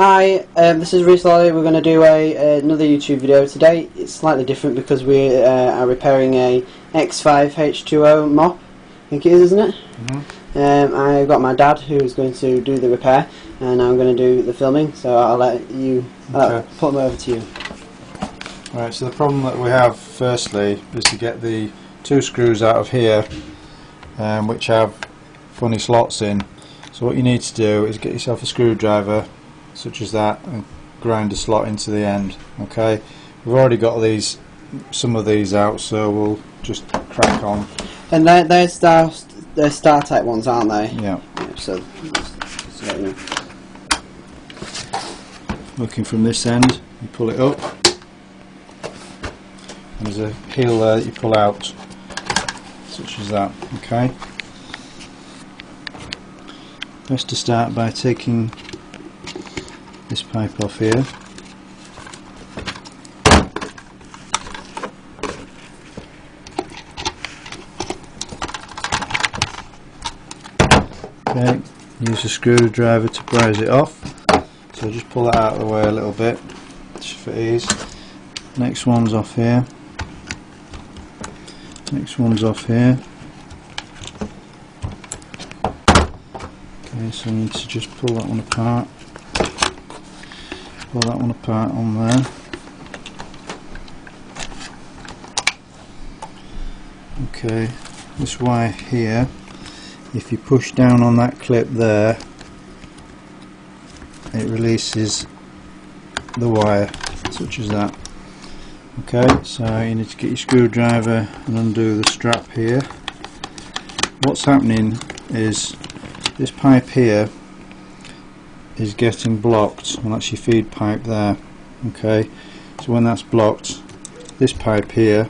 Hi, this is Reassembling. We're going to do another YouTube video today. It's slightly different because we are repairing a X5 H2O Mop, I think it is, isn't it? Mm-hmm. I've got my dad who's going to do the repair, and I'm going to do the filming, so I'll let you put them over to you. Right, so the problem that we have firstly is to get the two screws out of here, which have funny slots in. So what you need to do is get yourself a screwdriver such as that and grind a slot into the end. Okay, we've already got some of these out, so we'll just crack on. And they're star type ones, aren't they? Yeah. So let you know. Looking from this end, you pull it up, and there's a heel there that you pull out, such as that. Okay. Best to start by taking this pipe off here. Okay, use a screwdriver to prise it off. So just pull that out of the way a little bit, just for ease. Next one's off here. Next one's off here. Okay, so I need to just pull that one apart. Pull that one apart on there. Okay, this wire here, if you push down on that clip there, it releases the wire, such as that. Okay, so you need to get your screwdriver and undo the strap here. What's happening is this pipe here is getting blocked, and that's your feed pipe there. Okay, so when that's blocked, this pipe here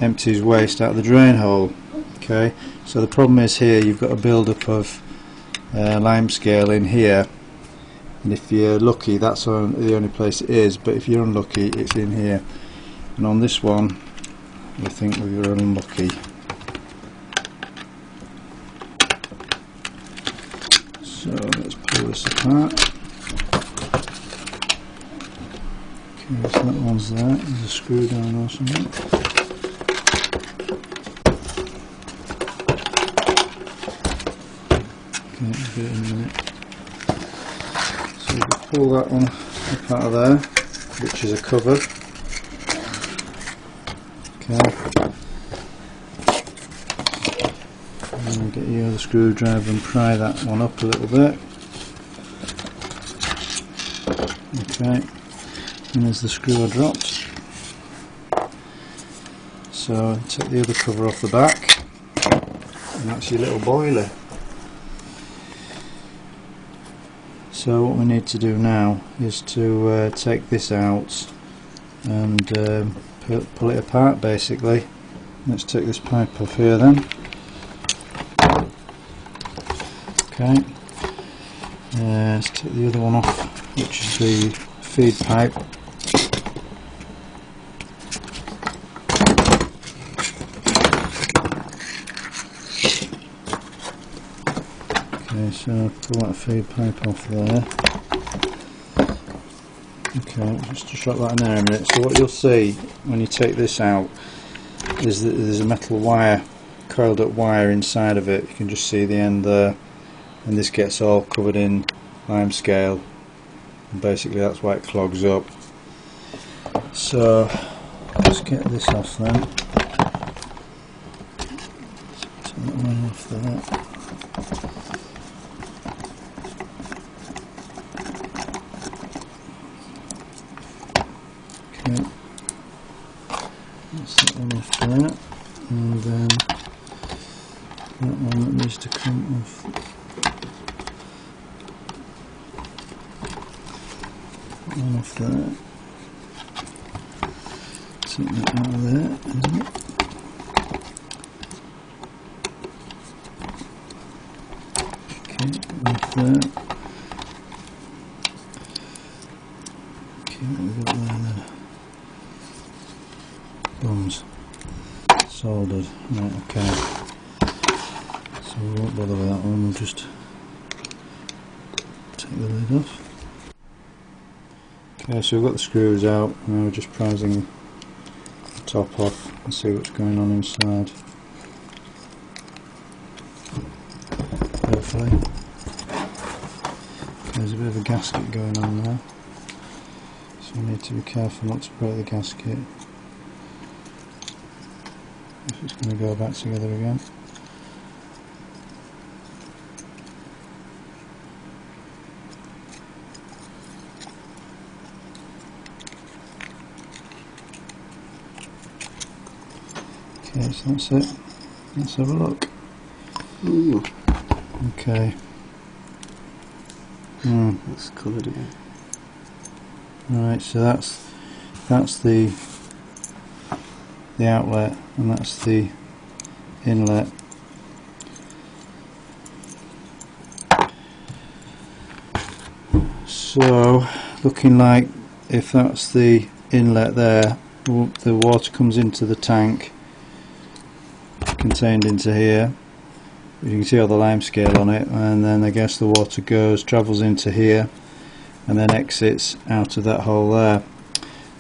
empties waste out the drain hole. Okay, so the problem is here you've got a build-up of limescale in here, and if you're lucky that's the only place it is, but if you're unlucky it's in here. And on this one I think we were unlucky. So let's pull this apart. Okay, so that one's there. There's a screw down or something. Okay, I'll get it in a minute. So we'll pull that one up out of there, which is a cover. Okay. And then get your other screwdriver and pry that one up a little bit. Okay. And there's the screw I dropped. So take the other cover off the back, and that's your little boiler. So what we need to do now is to take this out and pull it apart basically. Let's take this pipe off here then. Okay, let's take the other one off, which is the feed pipe. Okay, so pull that feed pipe off there. Okay, just to drop that in there a minute. So what you'll see when you take this out is that there's a metal wire, coiled up wire inside of it. You can just see the end there, and this gets all covered in limescale, and basically that's why it clogs up. So let's get this off then. Take that one off there. Okay, that's that one off there, and then that one that needs to come off. That one off there. Take that out of there, isn't it? Okay, off there. Okay, what have we got there then? Bums. Soldered. Right, okay. So we won't bother with that one, we'll just take the lid off. Okay, so we've got the screws out, and we're just prising the top off and see what's going on inside. Hopefully. There's a bit of a gasket going on there, so you need to be careful not to break the gasket if it's going to go back together again. Okay, so that's it. Let's have a look. Ooh. Okay. That's coloured again. Right, so that's the outlet, and that's the inlet. So, looking like if that's the inlet there, the water comes into the tank contained into here. You can see all the lime scale on it, and then I guess the water travels into here and then exits out of that hole there.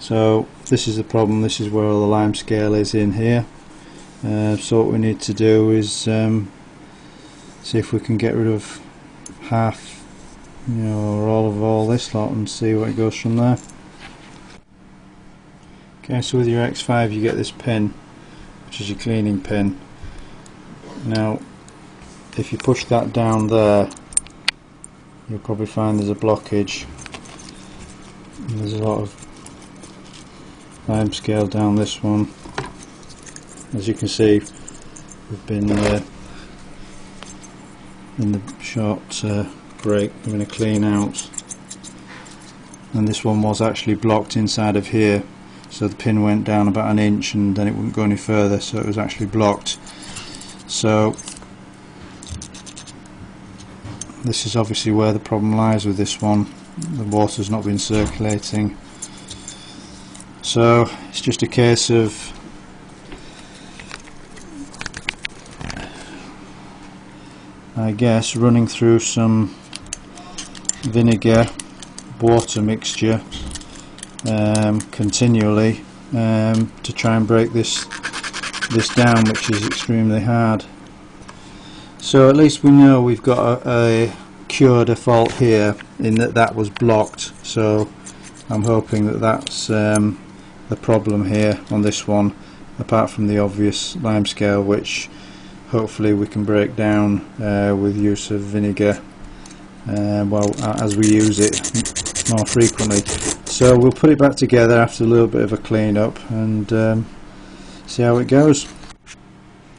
So this is the problem, this is where all the lime scale is in here. So what we need to do is see if we can get rid of half, or all of all this lot, and see what it goes from there. Okay, so with your X5 you get this pin, which is your cleaning pin. Now if you push that down there, you'll probably find there's a blockage, and there's a lot of lime scale down this one. As you can see, we've been in the short break doing a clean out, and this one was actually blocked inside of here, so the pin went down about an inch and then it wouldn't go any further, so it was actually blocked. So this is obviously where the problem lies with this one. The water's not been circulating, so it's just a case of I guess running through some vinegar water mixture continually to try and break this down, which is extremely hard. So at least we know we've got a cured a fault here, in that was blocked. So I'm hoping that that's the problem here on this one, apart from the obvious lime scale, which hopefully we can break down with use of vinegar as we use it more frequently. So we'll put it back together after a little bit of a clean up and see how it goes.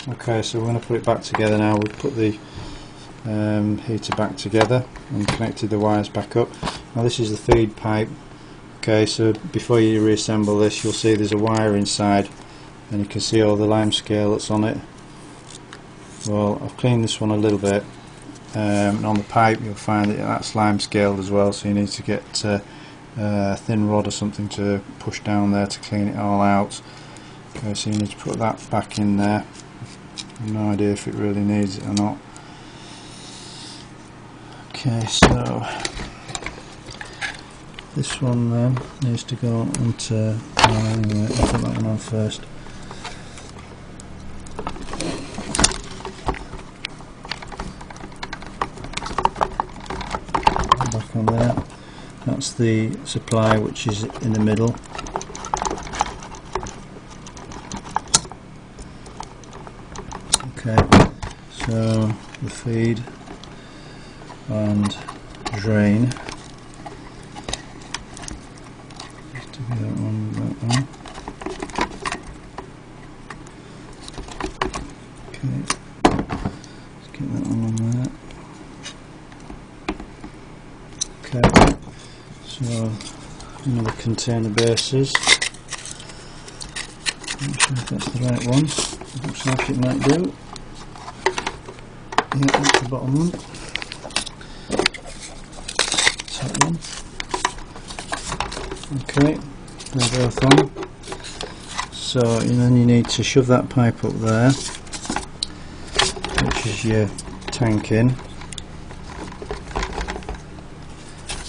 Okay, so we're going to put it back together now. We've put the heater back together and connected the wires back up. Now this is the feed pipe. Okay, so before you reassemble this, you'll see there's a wire inside, and you can see all the lime scale that's on it. Well, I've cleaned this one a little bit, and on the pipe you'll find that that's lime scaled as well, so you need to get a thin rod or something to push down there to clean it all out. Okay, so you need to put that back in there. No idea if it really needs it or not. Okay, so this one then needs to go onto, anyway, I'll put that one on first. Back on there. That's the supply, which is in the middle. Okay, so the feed and drain. Just to get that one, Okay, let's get that one on there. Okay, so another container bases. Not sure if that's the right one. Looks like it might do. Yeah, that's the bottom one. Top one. Okay, they're both on. So and then you need to shove that pipe up there, which is your tank in.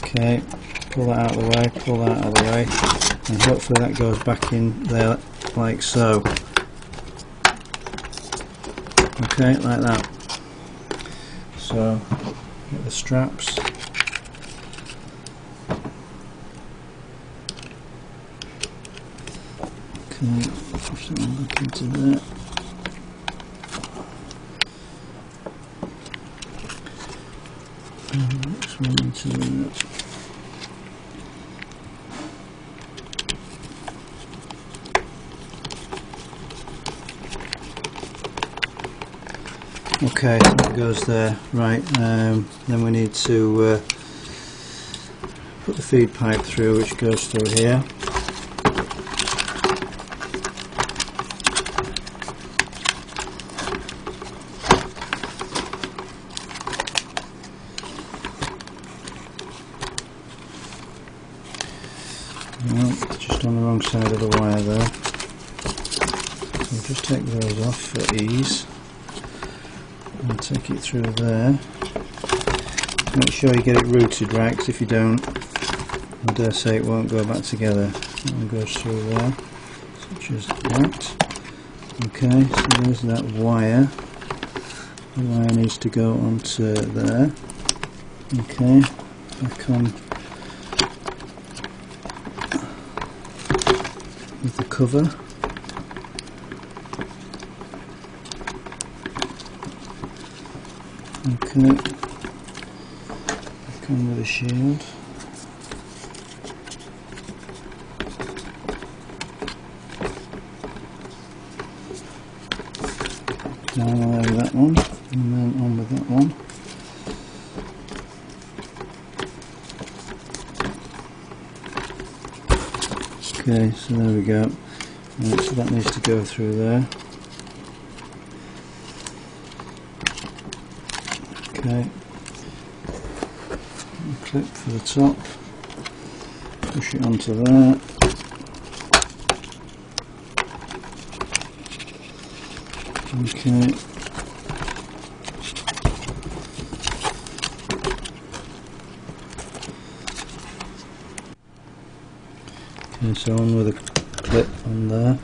Okay, pull that out of the way, pull that out of the way, and hopefully that goes back in there like so. Okay, like that. So get the straps. Okay, push that one back into there. And the next one into there. Okay, so that goes there. Right, then we need to put the feed pipe through, which goes through here. Well, just on the wrong side of the wire there. So we'll just take those off for ease. And take it through there. Make sure you get it routed right, because if you don't, I dare say it won't go back together. That one goes through there, such as that. Okay, so there's that wire. The wire needs to go onto there. Okay, back on with the cover. Okay, back on with the shield. Down there with that one, and then on with that one. Okay, so there we go. Right, so that needs to go through there. Okay, clip for the top, push it onto there. Okay, okay, so on with a clip on there.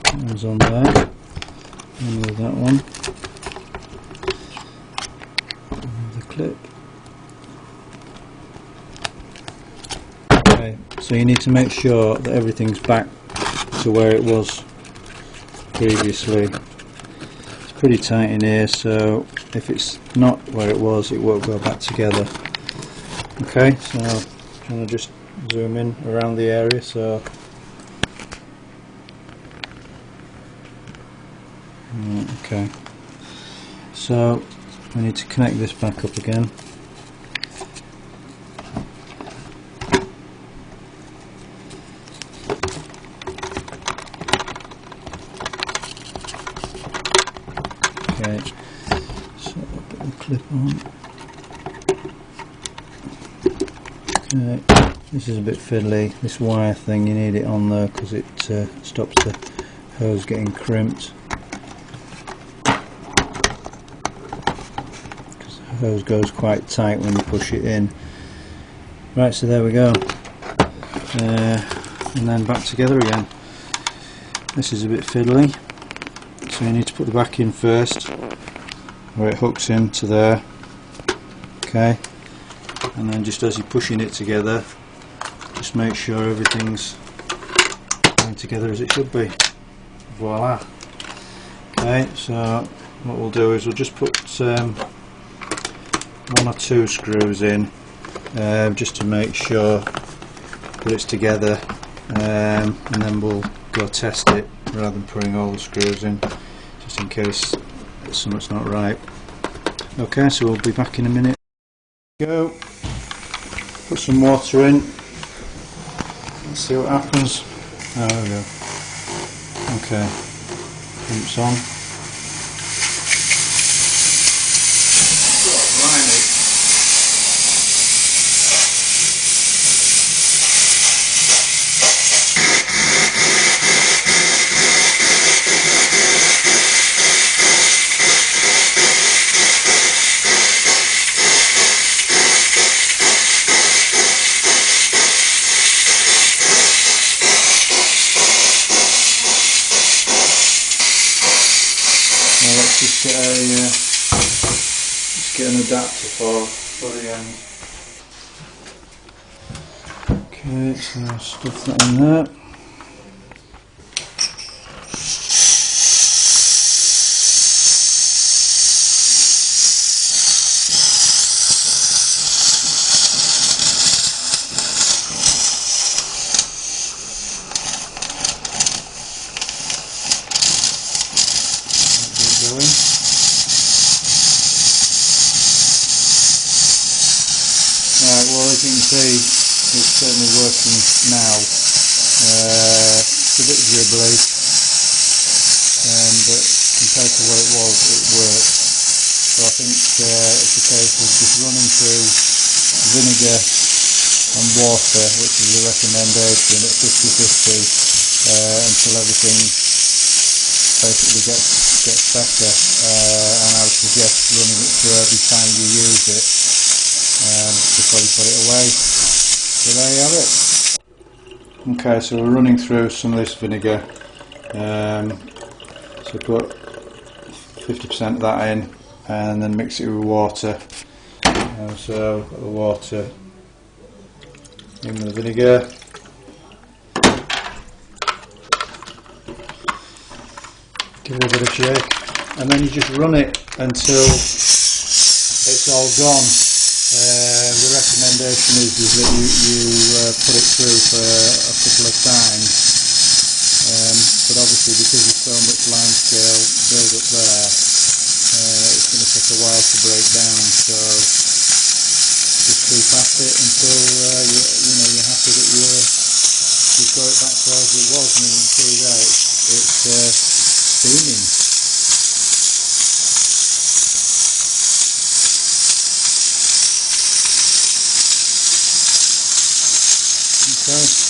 That one's on there. On with that one. And the clip. Okay, so you need to make sure that everything's back to where it was previously. It's pretty tight in here, so if it's not where it was, it won't go back together. Okay, so I'm going to just zoom in around the area. So okay, so we need to connect this back up again. Okay, so I'll put the clip on. Okay, this is a bit fiddly, this wire thing, you need it on there because it stops the hose getting crimped. Because the hose goes quite tight when you push it in. Right, so there we go. And then back together again. This is a bit fiddly. So you need to put the back in first, where it hooks into there. Okay, and then just as you're pushing it together, just make sure everything's going together as it should be. Voila. Okay, so what we'll do is we'll just put 1 or 2 screws in, just to make sure that it's together, and then we'll go test it rather than putting all the screws in, just in case something's not right. Okay, so we'll be back in a minute. Go. Put some water in. Let's see what happens. Oh, there we go. Okay. Pumps on. get an adapter for the end. Okay, so I'll stuff that in there. Right, well, as you can see, it's certainly working now. It's a bit dribbly, but compared to what it was, it works. So I think it's a case of just running through vinegar and water, which is the recommendation, at 50-50 until everything basically gets better. And I would suggest running it through every time you use it. Before you put it away. So there you have it. Okay, so we're running through some of this vinegar. So put 50% of that in and then mix it with water. So put the water in the vinegar. Give it a bit of shake, and then you just run it until it's all gone. The recommendation is that you put it through for a couple of times, but obviously because there's so much limescale build up there, it's going to take a while to break down. So just keep at it until you're happy that you've got it back to as it was. And you can see there it's steaming. Okay.